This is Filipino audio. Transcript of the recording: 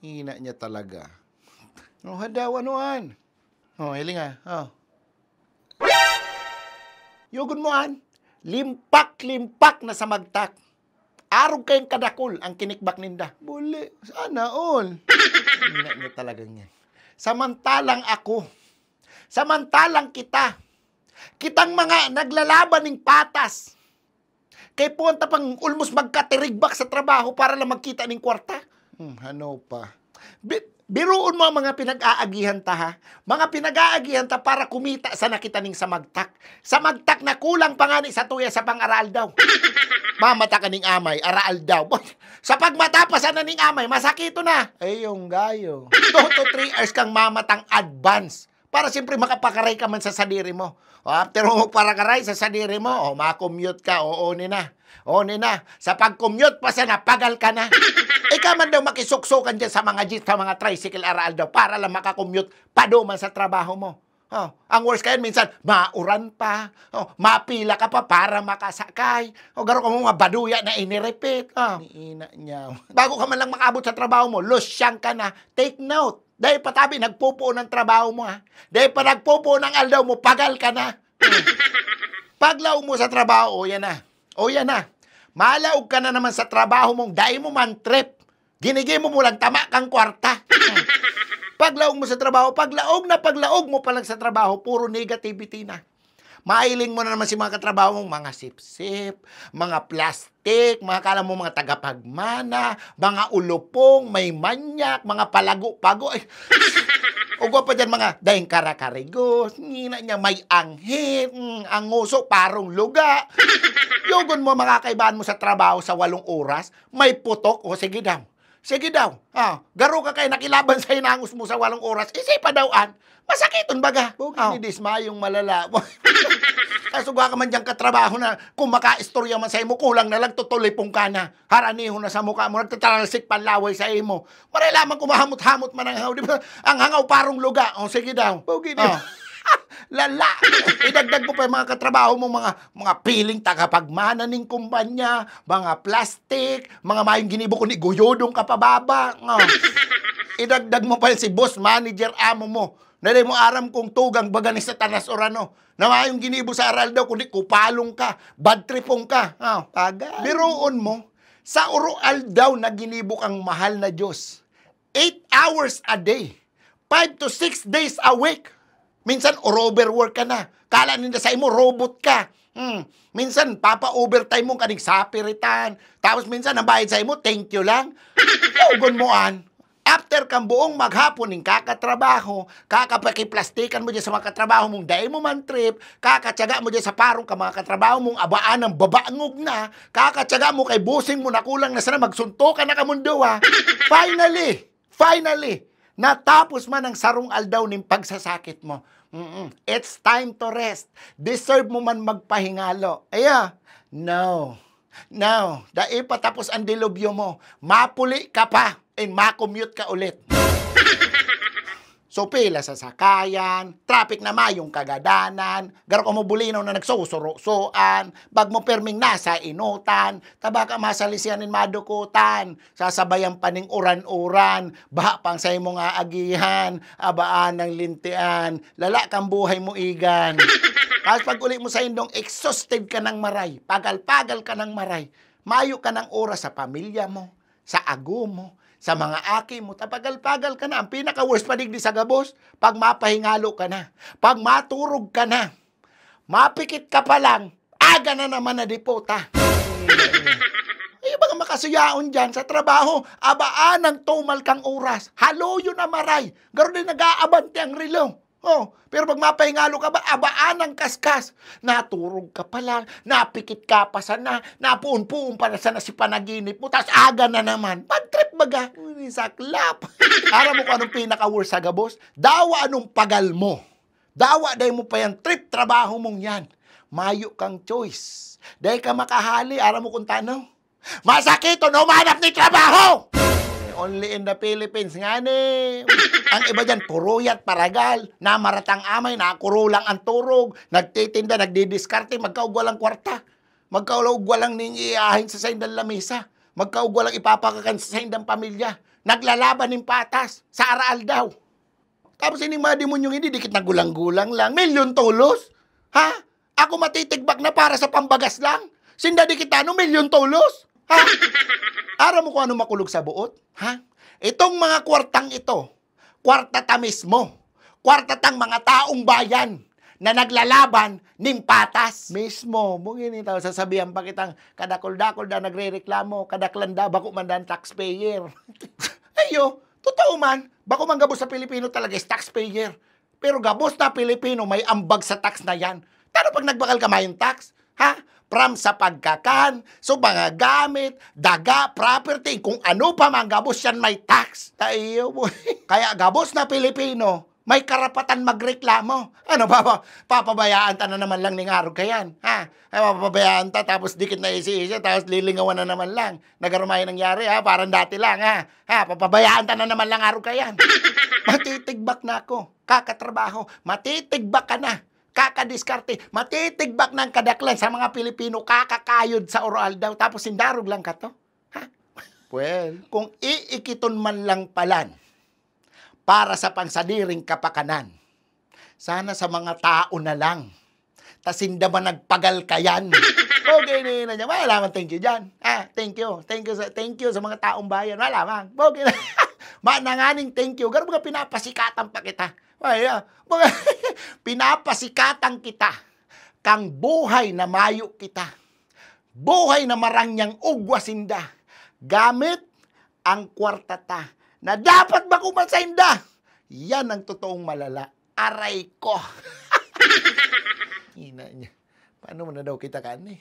Hina niya talaga. Oh, hadaw, anuan? Oh, hiling oh. Yugon mo an. Limpak-limpak na sa magtak. Arog kayong kadakol ang kinikbak ninda. Buli, sana all. Hina niya talaga niya. Samantalang ako, samantalang kita, kitang mga naglalaban ng patas, kay punta pang almost magkatirigbak sa trabaho para lang magkita ng kwarta. Ano pa? Biruon mo ang mga pinag-aagihan ta, ha? Mga pinag-aagihan ta para kumita sa nakita ning sa magtak. Sa magtak na kulang pa nga ni sa tuya sa pang-aral daw. Mamata ka ning amay, araal daw. Sa pagmatapasan na ning amay, masakito na. Ay, yung gayo. 2 to 3 hours kang mamatang advance. Para siyempre makapakaray ka man sa sadiri mo. After mo magparakaray sa sadiri mo, makommute ka, ni na. Sa pag-commute pa sana, pagal ka na. Ikaw man daw makisuksukan dyan sa mga jeep, sa mga tricycle araal daw, para lang makakommute pa man sa trabaho mo. Ang worst kayan, minsan, mauran pa. Mapila ka pa para makasakay. Garo ka mo mga baduya na inirepit. Ina niya. Bago ka man lang makabot sa trabaho mo, losyang ka na. Take note. Dahil patabi, nagpupuo ng trabaho mo, ha? Dahil pa nagpupuo ng aldaw mo, pagal ka na. Paglaw mo sa trabaho, yan na. Yan na. Malaog ka na naman sa trabaho mong, dahil mo man trip. Ginigay mo lang tama kang kwarta. Paglaog mo sa trabaho, paglaog mo pa lang sa trabaho, puro negativity na. Mailing mo na naman si mga katrabaho mong mga sip-sip, mga plastic, mga kala mo mga tagapagmana, mga ulupong, may manyak, mga palago-pago. Ugwa pa dyan mga daing karakarigos, ngina niya may anghit, ang nguso, parong luga. Yugon mo mga kaibahan mo sa trabaho sa 8 oras, may putok, sige daw. Sige daw. Garo ka kayo nakilaban sa hinangos mo sa 8 oras. Isipa dawaan. Masakiton baga. Ni dismayong malala. Kasugwa ka man diyang katrabaho na kung maka-istorya man sa imo, kulang na lang tutulipong ka na. Haraniho na sa mukha mo, nagtataralsik panlaway sa imo. Maray lamang kumahamot-hamot man ang hangaw. Di ba? Ang hangaw parong luga. Sige daw. Lala. Idagdag mo pa yung mga katrabaho mo, mga piling tagapagmana ng kumpanya, mga plastic, mga mayong ginibo ko ni guyodong kapababa. Idagdag mo pa yung si boss, manager, amo mo. Naday mo aram kung tugang baga ni Satanas Orano. Na mayong ginibo sa aral daw, kundi kupalong ka, bad tripong ka. Biruon mo, sa urual daw na ginibo kang mahal na Diyos. 8 hours a day, 5 to 6 days a week. Minsan, overwork ka na. Kala nila sa imo, robot ka. Minsan, papa-overtime mo kaning sapiritan. Tapos minsan, ang bayad sa imo, thank you lang. Ugon mo an. After kang buong maghapon ng kakatrabaho, kakapakiplastikan mo dyan sa mga katrabaho mong dahil mo man trip, kakatsaga mo dyan sa parong ka mga katrabaho mong abaan ng babaangog na, kakatsaga mo kay busing mo na kulang na sana magsuntukan na kamundo, ha. Finally, natapos man ang sarong aldaw ng pagsasakit mo. It's time to rest. Deserve mo man magpahingalo. No. Dahil patapos ang dilubyo mo, mapuli ka pa and makommute ka ulit. So, pila sa sakayan, traffic na mayong kagadanan, garo ka mo bulinaw na nagsusuro-soan, bag mo perming nasa inutan, tabaka masalisianin madukutan, sasabayan pa ning uran-uran, baha pang say mo nga agihan, abaan ng lintian, lala kang buhay mo igan. Tapos pag uli mo sa indong, exhausted ka ng maray, pagal-pagal ka ng maray, mayo ka ng oras sa pamilya mo, sa ago mo, sa mga aki mo, tapagal-pagal ka na. Ang pinaka-worst pa digdi sa gabos, pag mapahingalo ka na, pag maturog ka na, mapikit ka pa lang, aga na naman na dipota. Ay, baka makasuyaon dyan sa trabaho, abaan ng tumal kang oras, haloyo na maray, garo din nag-aabante ang relo. Pero pag mapahingalo ka ba, abaan ng kaskas. Naturog ka pala, napikit ka pa sana, napuun-puun pa na sana si panaginip mo, tas aga na naman. Bad trip baga. Saklap. Aram mo kung anong pinaka-worst sa gabos? Dawa anong pagal mo. Dawa dahil mo pa yan, trip trabaho mong yan. Mayo kang choice. Dahil ka makahali, aram mo kung tanaw. Masakit o humanap ni trabaho! Only in the Philippines nga ni. Ang iba dyan, puruyat, paragal, namaratang amay, nakurulang ang turog, nagtitinda, nagdidiskarte, magkaugwalang kwarta. Magkaugwalang ning iahin sa saindang lamesa. Magkaugwalang ipapakakan sa saindang pamilya. naglalaban ng patas sa aral daw. Tapos ini mga demonyong hindi, dikit na gulang-gulang lang. Milyon tulos? Ha? Ako matitigbak na para sa pambagas lang? Sinda di kita, milyon tulos? Ha? Aram mo kung ano makulog sa buot? Ha? Itong mga kwartang ito, kwartata mismo. Kwartatang mga taong bayan na naglalaban ng patas. Mismo, mungin ito, sasabihan pa kitang kadakol-dakol da nagre-reklamo, kadaklanda, bako man dan taxpayer. Ayo, totoo man, bako man gabos sa Pilipino talaga is taxpayer. Pero gabos na Pilipino, may ambag sa tax na yan. Pero pag nagbakal ka mayong tax, ha? From sa pagkakan, so mga gamit, daga, property, kung ano pa man gabos yan may tax. Tayo mo. Kaya gabos na Pilipino, may karapatan magreklamo. Ano ba? Papabayaan ta na naman lang ning araw kayan. Ha? Ay, papabayaan ta, tapos dikit na isi-isa, tapos lilingawan na naman lang. Nagarumay nangyari, ha? Parang dati lang, ha? Ha? Papabayaan ta na naman lang araw kayan. Matitigbak na ako. Kakatrabaho. Matitigbak ka na. Kakadiskarte, matitigbak ng kadaklan sa mga Pilipino, kakakayod sa oral daw, tapos sindarog lang ka to? Ha? Well, kung iikiton man lang palan para sa pangsadiring kapakanan, sana sa mga tao na lang, tasinda man nagpagal kayan. Okay na niya, wala man thank you dyan. Thank you sa mga taong bayan, wala man. Okay na. Mananganing thank you, gano'n mga pinapasikatan pa kita. Ay, pinapasikatan kita kang buhay na mayo kita. Buhay na marangyang ugwasinda. Gamit ang kwartata na dapat bakuman sa inda. Yan ang totoong malala. Aray ko. Ina niya. Paano mo na daw kita kan eh?